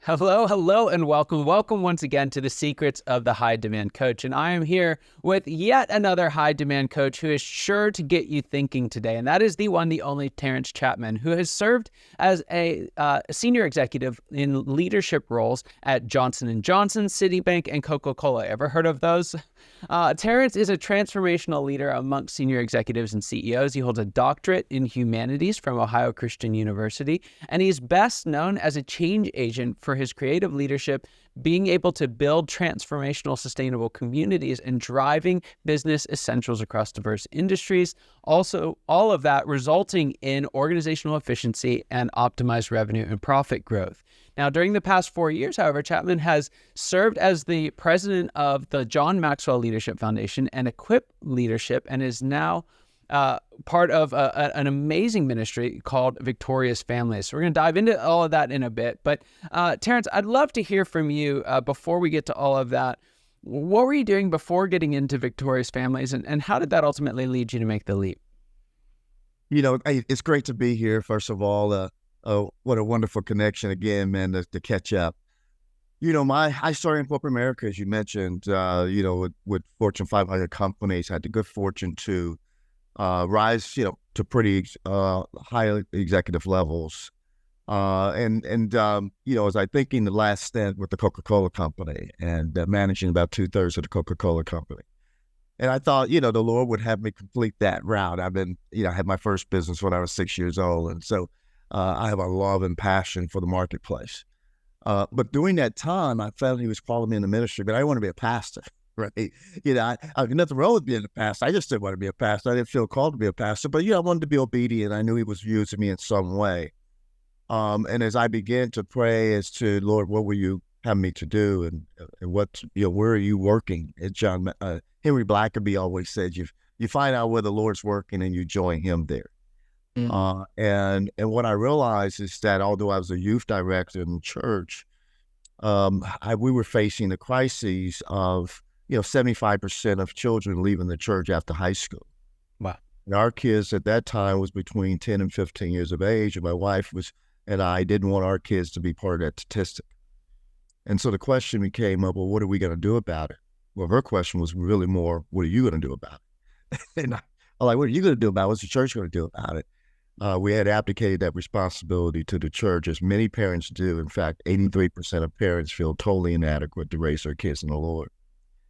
Hello, hello, and welcome. Welcome once again to the Secrets of the High Demand Coach. And I am here with yet another high demand coach who is sure to get you thinking today. And that is the one, the only Terence Chatmon, who has served as a senior executive in leadership roles at Johnson & Johnson, Citibank, and Coca-Cola. Ever heard of those? Terence is a transformational leader amongst senior executives and CEOs. He holds a doctorate in humanities from Ohio Christian University, and he's best known as a change agent for his creative leadership, being able to build transformational, sustainable communities and driving business essentials across diverse industries. Also, all of that resulting in organizational efficiency and optimized revenue and profit growth. Now, during the past 4 years, however, Chatmon has served as the president of the John Maxwell Leadership Foundation and Equip Leadership, and is now part of an amazing ministry called Victorious Families. So we're going to dive into all of that in a bit. But Terence, I'd love to hear from you before we get to all of that. What were you doing before getting into Victorious Families, and how did that ultimately lead you to make the leap? It's great to be here, first of all. What a wonderful connection again, man, to catch up. I started in corporate America, as you mentioned, with Fortune 500 companies. Had the good fortune to rise, to pretty high executive levels. As I think in the last stint with the Coca-Cola company and managing about 2/3 of the Coca-Cola company. And I thought, the Lord would have me complete that route. I had my first business when I was 6 years old. And so I have a love and passion for the marketplace. But during that time, I felt he was calling me in the ministry, but I didn't want to be a pastor, right? I nothing wrong with being a pastor. I just didn't want to be a pastor. I didn't feel called to be a pastor, but I wanted to be obedient. I knew he was using me in some way. And as I began to pray as to, Lord, what will you have me to do? And what, where are you working? Henry Blackaby always said, you find out where the Lord's working and you join him there. And what I realized is that although I was a youth director in the church, we were facing the crises of 75% of children leaving the church after high school. Wow. And our kids at that time was between 10 and 15 years of age, and my wife and I didn't want our kids to be part of that statistic. And so the question became, well, what are we going to do about it? Well, her question was really more, what are you going to do about it? And I'm like, what are you going to do about it? What's the church going to do about it? We had abdicated that responsibility to the church, as many parents do. In fact, 83% of parents feel totally inadequate to raise their kids in the Lord.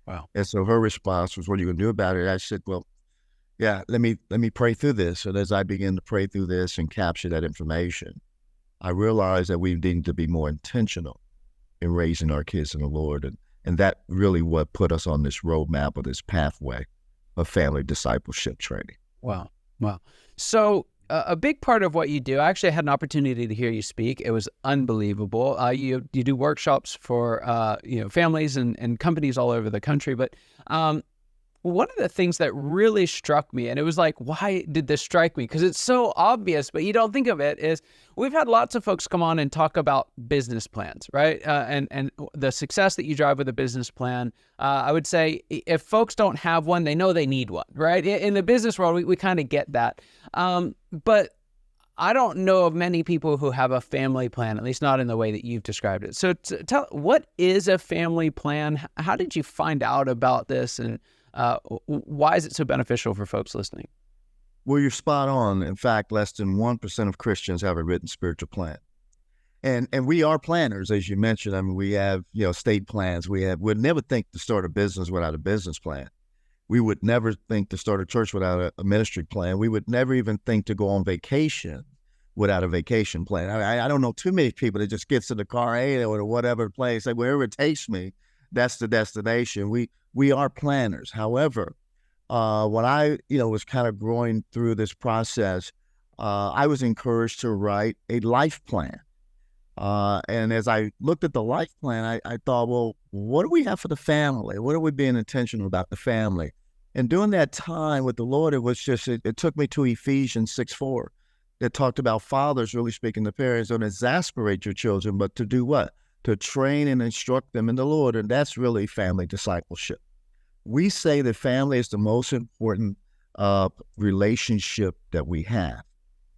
Wow. And so her response was, what are you going to do about it? I said, well, yeah, let me pray through this. And as I began to pray through this and capture that information, I realized that we needed to be more intentional in raising our kids in the Lord. And that really what put us on this roadmap or this pathway of family discipleship training. Wow. So a big part of what you do, I actually had an opportunity to hear you speak. It was unbelievable. You do workshops for families and companies all over the country. But one of the things that really struck me, and it was like, why did this strike me? Because it's so obvious, but you don't think of it, is we've had lots of folks come on and talk about business plans, right? And the success that you drive with a business plan. I would say if folks don't have one, they know they need one, right? In the business world, we kind of get that. But I don't know of many people who have a family plan, at least not in the way that you've described it. So tell, what is a family plan? How did you find out about this? And why is it so beneficial for folks listening? Well, you're spot on. In fact, less than 1% of Christians have a written spiritual plan. And we are planners, as you mentioned. I mean, we have, estate plans. We'd never think to start a business without a business plan. We would never think to start a church without a ministry plan. We would never even think to go on vacation without a vacation plan. I don't know too many people that just gets in the car, or whatever place, like wherever it takes me, that's the destination. We are planners. However, when I, was kind of growing through this process, I was encouraged to write a life plan. And as I looked at the life plan, I thought, well, what do we have for the family? What are we being intentional about the family? And during that time with the Lord, it was just, it took me to Ephesians 6:4 that talked about fathers really speaking to parents, don't exasperate your children, but to do what? To train and instruct them in the Lord. And that's really family discipleship. We say that family is the most important relationship that we have.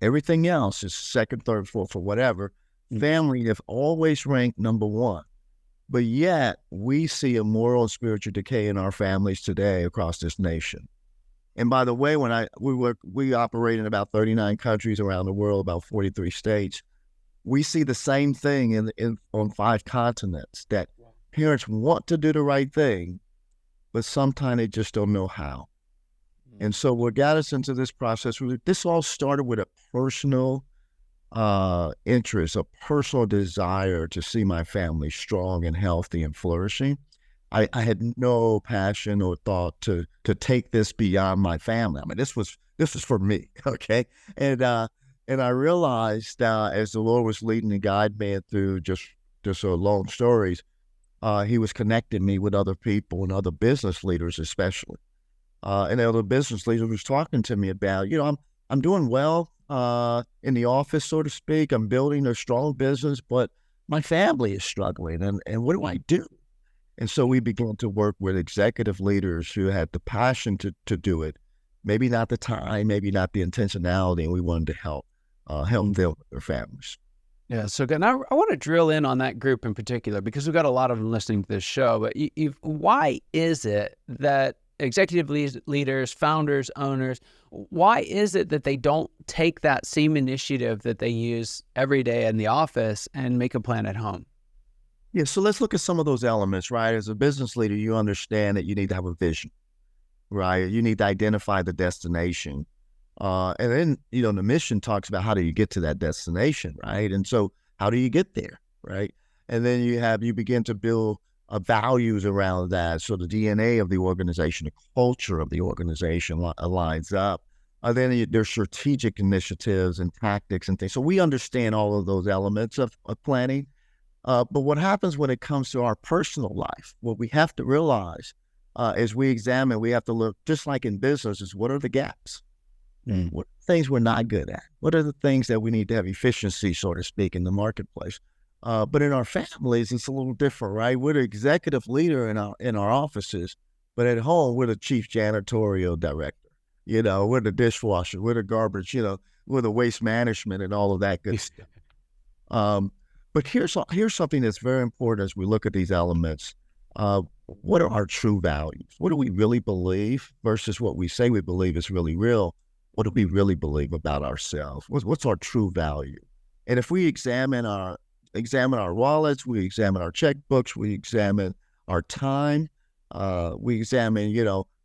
Everything else is second, third, fourth, or whatever. Family have always ranked number one. But yet, we see a moral and spiritual decay in our families today across this nation. And by the way, we operate in about 39 countries around the world, about 43 states. We see the same thing on 5 continents, that parents want to do the right thing, but sometimes they just don't know how. And so what got us into this process, this all started with a personal interest, a personal desire to see my family strong and healthy and flourishing. I had no passion or thought to take this beyond my family. I mean, this was for me, okay? And I realized as the Lord was leading and guiding me through just long stories, He was connecting me with other people and other business leaders, especially. And the other business leader was talking to me about, I'm doing well in the office, so to speak. I'm building a strong business, but my family is struggling. And what do I do? And so we began to work with executive leaders who had the passion to do it, maybe not the time, maybe not the intentionality, and we wanted to help them with their families. Yeah, so good. Now, I want to drill in on that group in particular, because we've got a lot of them listening to this show. But why is it that executive leaders, founders, owners, why is it that they don't take that same initiative that they use every day in the office and make a plan at home? Yeah, so let's look at some of those elements, right? As a business leader, you understand that you need to have a vision, right? You need to identify the destination. And then, the mission talks about how do you get to that destination, right? And so how do you get there, right? And then you begin to build values around that. So the DNA of the organization, the culture of the organization aligns up. Then there's strategic initiatives and tactics and things. So we understand all of those elements of planning. But what happens when it comes to our personal life, what we have to realize as we examine, we have to look, just like in business, is what are the gaps? What are the things we're not good at? What are the things that we need to have efficiency, so to speak, in the marketplace? But in our families, it's a little different, right? We're the executive leader in our offices, but at home, we're the chief janitorial director. We're the dishwasher, we're the garbage, we're the waste management and all of that good stuff. But here's something that's very important as we look at these elements. What are our true values? What do we really believe versus what we say we believe is really real? What do we really believe about ourselves? What's our true value? And if we examine our wallets, we examine our checkbooks, we examine our time, we examine,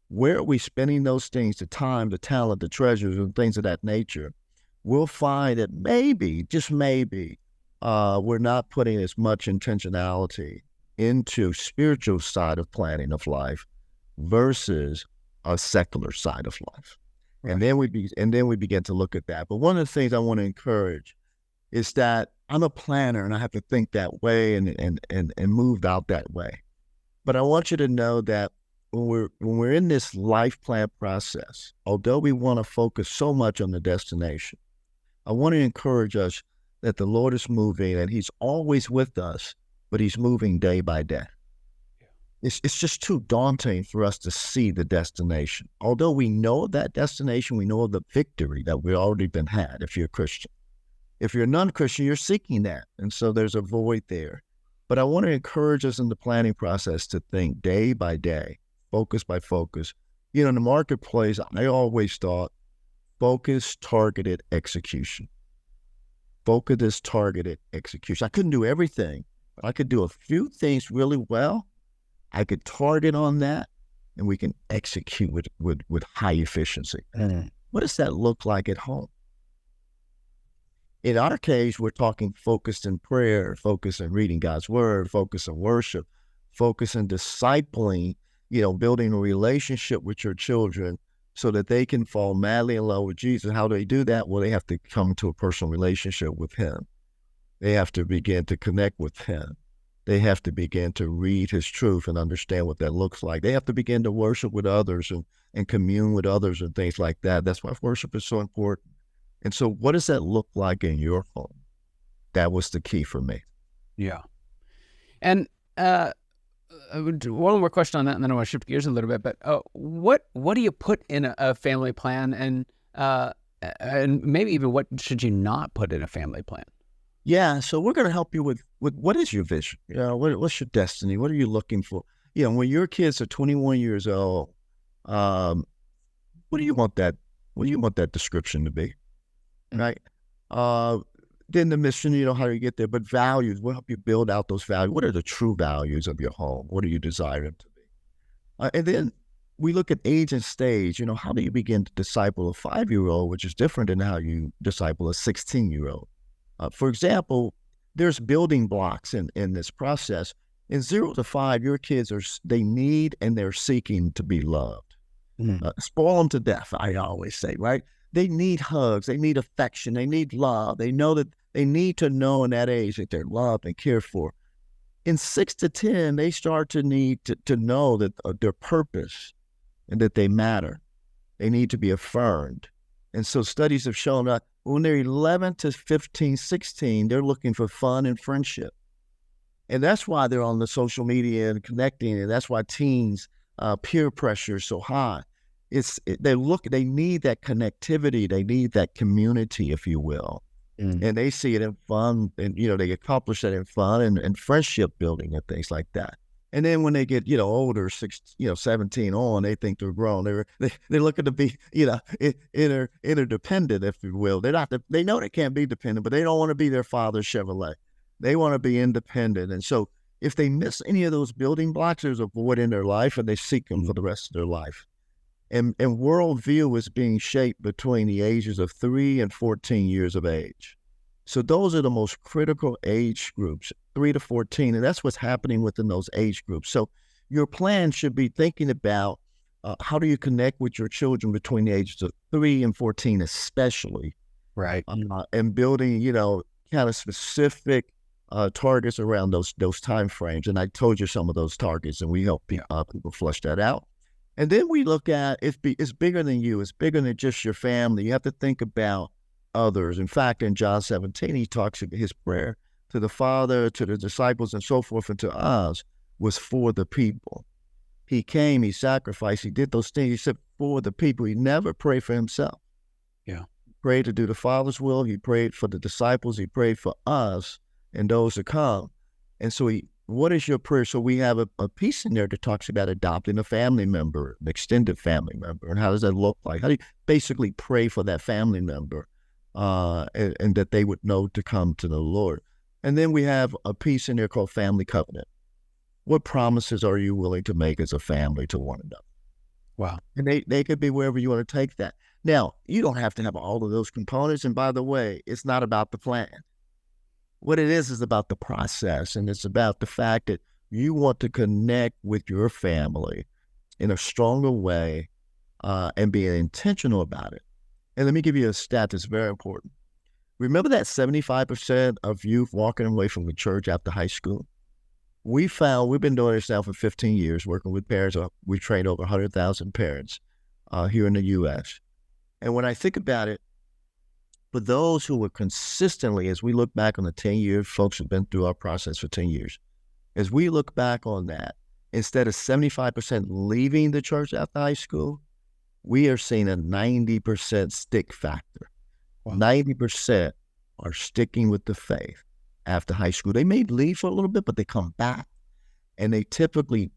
where are we spending those things, the time, the talent, the treasures, and things of that nature, we'll find that maybe, just maybe, we're not putting as much intentionality into spiritual side of planning of life versus a secular side of life. Right. And then we begin to look at that. But one of the things I want to encourage is that I'm a planner and I have to think that way and move out that way. But I want you to know that when we're in this life plan process, although we want to focus so much on the destination, I want to encourage us that the Lord is moving and He's always with us, but He's moving day by day. It's just too daunting for us to see the destination. Although we know that destination, we know the victory that we've already been had if you're a Christian. If you're a non-Christian, you're seeking that. And so there's a void there. But I want to encourage us in the planning process to think day by day, focus by focus. In the marketplace, I always thought focus, targeted execution. Focus, targeted execution. I couldn't do everything, but I could do a few things really well. I could target on that, and we can execute with high efficiency. What does that look like at home? In our case, we're talking focused in prayer, focused in reading God's word, focused in worship, focused in discipling, building a relationship with your children so that they can fall madly in love with Jesus. How do they do that? Well, they have to come to a personal relationship with Him. They have to begin to connect with Him. They have to begin to read His truth and understand what that looks like. They have to begin to worship with others and commune with others and things like that. That's why worship is so important. And so what does that look like in your home? That was the key for me. Yeah. And one more question on that, and then I want to shift gears a little bit. But what do you put in a family plan, and maybe even what should you not put in a family plan? Yeah, so we're going to help you with what is your vision? What's your destiny? What are you looking for? When your kids are 21 years old, um, what do you want that? What do you want that description to be? Mm. Right? Uh, then the mission, how do you get there? But values, we'll help you build out those values. What are the true values of your home? What do you desire them to be? And then we look at age and stage. How do you begin to disciple a 5-year-old, which is different than how you disciple a 16-year-old? For example, there's building blocks in this process. In 0 to 5, your kids they need and they're seeking to be loved. Spoil them to death, I always say, right? They need hugs. They need affection. They need love. They know that they need to know in that age that they're loved and cared for. In 6 to 10, they start to need to know that their purpose and that they matter. They need to be affirmed. And so studies have shown that when they're 11 to 15, 16, they're looking for fun and friendship. And that's why they're on the social media and connecting. And that's why teens, peer pressure is so high. They need that connectivity. They need that community, if you will. And they see it in fun, and they accomplish that in fun and friendship building and things like that. And then when they get older, 17 on, they think they're grown. They're looking to be interdependent, if you will. They know they can't be dependent, but they don't want to be their father's Chevrolet. They want to be independent. And so if they miss any of those building blocks, there's a void in their life, and they seek them for the rest of their life. And worldview is being shaped between the ages of 3 and 14 years of age. So those are the most critical age groups, 3 to 14, and that's what's happening within those age groups. So your plan should be thinking about how do you connect with your children between the ages of 3 and 14 especially. Right. And building, kind of specific targets around those time frames. And I told you some of those targets, and we help people flush that out. And then we look at it's bigger than you. It's bigger than just your family. You have to think about others. In fact, in John 17, he talks about his prayer to the Father, to the disciples, and so forth, and to us was for the people. He came, he sacrificed, he did those things. He said for the people. He never prayed for himself. Yeah. He prayed to do the Father's will. He prayed for the disciples. He prayed for us and those to come. And so what is your prayer? So we have a piece in there that talks about adopting a family member, an extended family member, and how does that look like? How do you basically pray for that family member and that they would know to come to the Lord? And then we have a piece in there called family covenant. What promises are you willing to make as a family to one another? Wow. And they could be wherever you want to take that. Now, you don't have to have all of those components. And by the way, it's not about the plan. What it is about the process, and it's about the fact that you want to connect with your family in a stronger way and be intentional about it. And let me give you a stat that's very important. Remember that 75% of youth walking away from the church after high school? We've been doing this now for 15 years, working with parents. We've trained over 100,000 parents here in the U.S. And when I think about it, for those who were consistently, as we look back on the 10 years, folks have been through our process for 10 years. As we look back on that, instead of 75% leaving the church after high school, we are seeing a 90% stick factor. Wow. 90% are sticking with the faith after high school. They may leave for a little bit, but they come back. And they definitely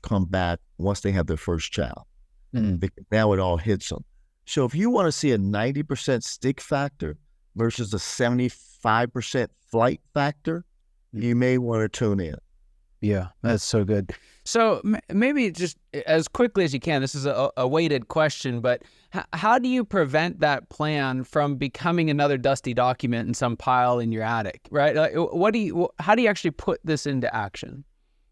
come back once they have their first child. Because now it all hits them. So if you want to see a 90% stick factor versus a 75% flight factor, you may want to tune in. Yeah, that's so good. So maybe just as quickly as you can, this is a weighted question, but how do you prevent that plan from becoming another dusty document in some pile in your attic, right? Like, how do you actually put this into action?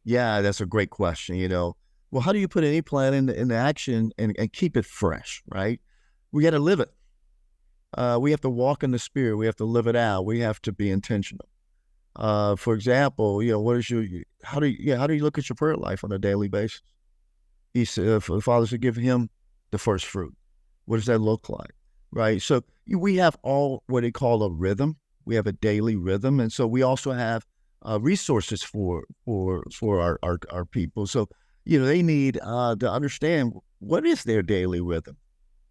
Yeah, that's a great question. Well, how do you put any plan into action and keep it fresh, right? We got to live it. We have to walk in the Spirit. We have to live it out. We have to be intentional. For example, how do you look at your prayer life on a daily basis? He said, the Father should give him the first fruit. What does that look like, right? So we have all what they call a rhythm. We have a daily rhythm, and so we also have resources for our people. So they need to understand what is their daily rhythm.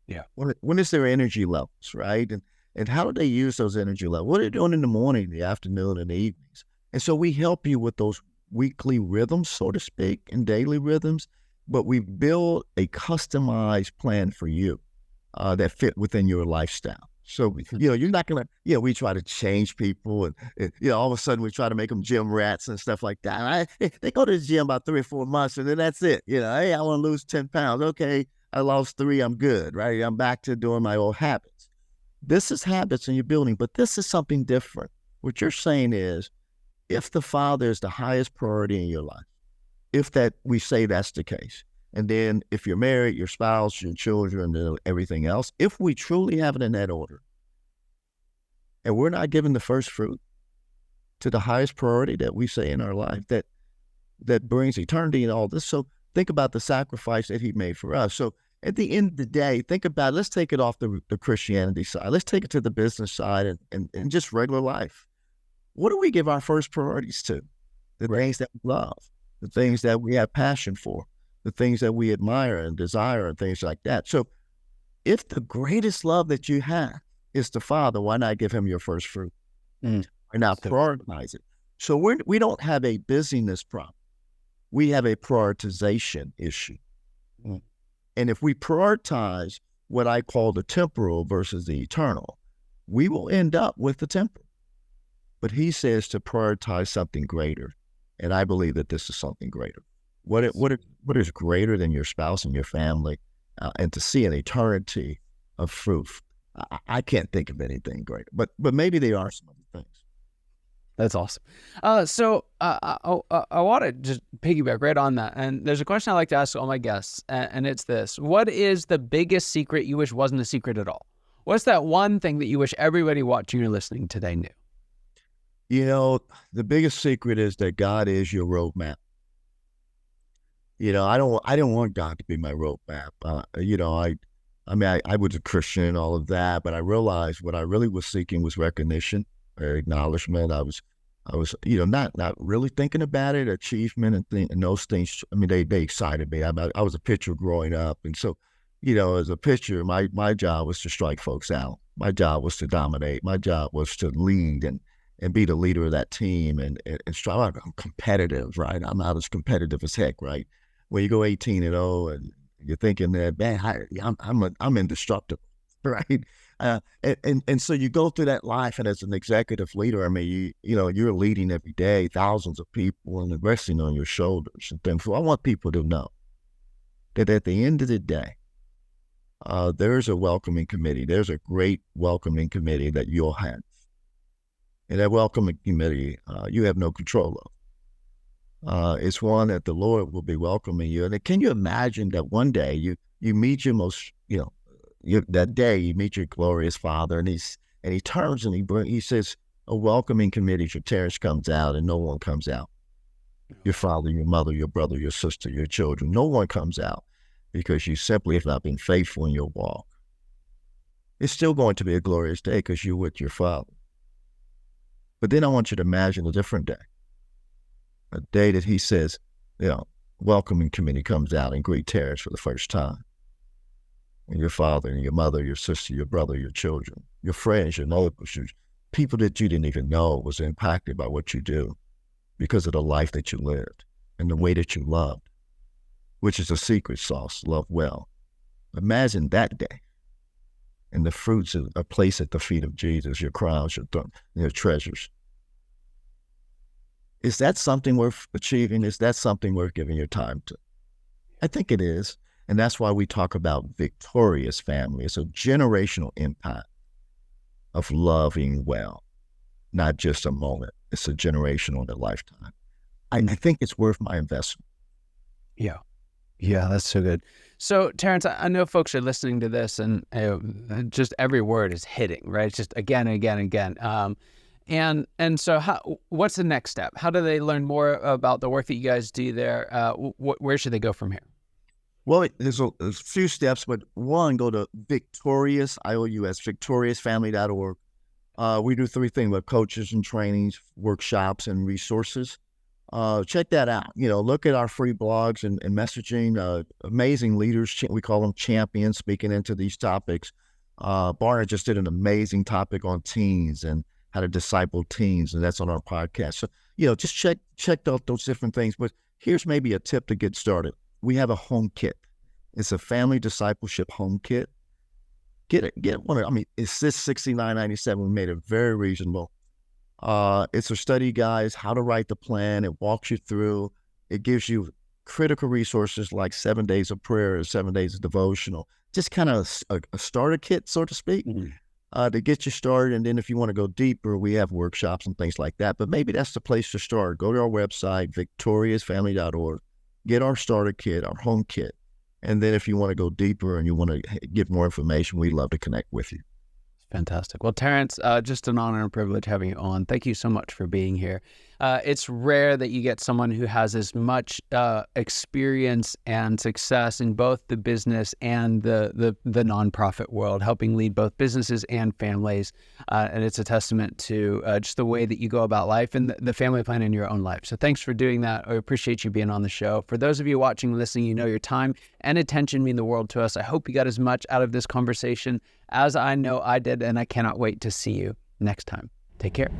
Yeah. When is their energy levels, right? And how do they use those energy levels? What are they doing in the morning, the afternoon, and the evenings? And so we help you with those weekly rhythms, so to speak, and daily rhythms, but we build a customized plan for you that fit within your lifestyle. So, you're not going to, we try to change people and, all of a sudden we try to make them gym rats and stuff like that. They go to the gym about 3 or 4 months and then that's it. Hey, I want to lose 10 pounds. Okay, I lost 3. I'm good, right? I'm back to doing my old habits. This is habits in your building, but this is something different. What you're saying is, if the Father is the highest priority in your life, if that we say that's the case, and then if you're married, your spouse, your children, and everything else, if we truly have it in that order, and we're not giving the first fruit to the highest priority that we say in our life, that brings eternity and all this. So think about the sacrifice that he made for us. So at the end of the day, think about, let's take it off the Christianity side. Let's take it to the business side and just regular life. What do we give our first priorities to? The things that we love, the things that we have passion for, the things that we admire and desire and things like that. So if the greatest love that you have is the Father, why not give him your first fruit? Why not prioritize it? So we don't have a busyness problem. We have a prioritization issue. And if we prioritize what I call the temporal versus the eternal, we will end up with the temporal. But he says to prioritize something greater. And I believe that this is something greater. What is greater than your spouse and your family, and to see an eternity of fruit? I can't think of anything greater, but maybe there are some other things. That's awesome. So I want to just piggyback right on that. And there's a question I like to ask all my guests, and it's this: what is the biggest secret you wish wasn't a secret at all? What's that one thing that you wish everybody watching or listening today knew? The biggest secret is that God is your roadmap. I don't want God to be my roadmap. I was a Christian and all of that, but I realized what I really was seeking was recognition or acknowledgement. I was not really thinking about it, achievement and those things. I mean, they excited me. I was a pitcher growing up, and so, as a pitcher, my job was to strike folks out. My job was to dominate. My job was to lead and be the leader of that team and strive. I'm competitive, right? I'm not as competitive as heck, right? When you go 18-0 and you're thinking that, man, I'm indestructible, right? And so you go through that life, and as an executive leader, I mean, you're leading every day, thousands of people, and resting on your shoulders and things. So I want people to know that at the end of the day, there's a welcoming committee. There's a great welcoming committee that you'll have. And that welcoming committee, you have no control of. It's one that the Lord will be welcoming you. And can you imagine that one day you meet your most, that day you meet your glorious Father, and he turns and he says, a welcoming committee for Terence comes out, and no one comes out. Your father, your mother, your brother, your sister, your children, no one comes out because you simply have not been faithful in your walk. It's still going to be a glorious day because you're with your Father. But then I want you to imagine a different day. A day that he says, welcoming committee comes out and greet Terence for the first time. And your father and your mother, your sister, your brother, your children, your friends, your neighbors, people that you didn't even know was impacted by what you do because of the life that you lived and the way that you loved, which is a secret sauce, love well. Imagine that day. And the fruits are placed at the feet of Jesus, your crowns, your treasures. Is that something worth achieving? Is that something worth giving your time to? I think it is. And that's why we talk about victorious family. It's a generational impact of loving well, not just a moment. It's a generational in a lifetime. I think it's worth my investment. Yeah. Yeah, that's so good. So, Terence, I know folks are listening to this and just every word is hitting, right? It's just again, again, again. And so what's the next step? How do they learn more about the work that you guys do there? Where should they go from here? Well, there's a few steps, but one, go to Victorious, IOUS, victoriousfamily.org. We do 3 things with coaches and trainings, workshops, and resources. Check that out. Look at our free blogs and messaging, amazing leaders. We call them champions speaking into these topics. Barna just did an amazing topic on teens and how to disciple teens, and that's on our podcast. So, just check out those different things. But here's maybe a tip to get started. We have a home kit. It's a family discipleship home kit. Get one. It's this $69.97. We made it very reasonable. It's a study guide, how to write the plan. It walks you through. It gives you critical resources like 7 days of prayer or 7 days of devotional. Just kind of a starter kit, so to speak, to get you started. And then if you want to go deeper, we have workshops and things like that. But maybe that's the place to start. Go to our website, victoriousfamily.org. Get our starter kit, our home kit. And then if you want to go deeper and you want to get more information, we'd love to connect with you. Fantastic. Well, Terence, just an honor and privilege having you on. Thank you so much for being here. It's rare that you get someone who has as much experience and success in both the business and the nonprofit world, helping lead both businesses and families. And it's a testament to just the way that you go about life and the family plan in your own life. So thanks for doing that. I appreciate you being on the show. For those of you watching and listening, your time and attention mean the world to us. I hope you got as much out of this conversation as I know I did, and I cannot wait to see you next time. Take care.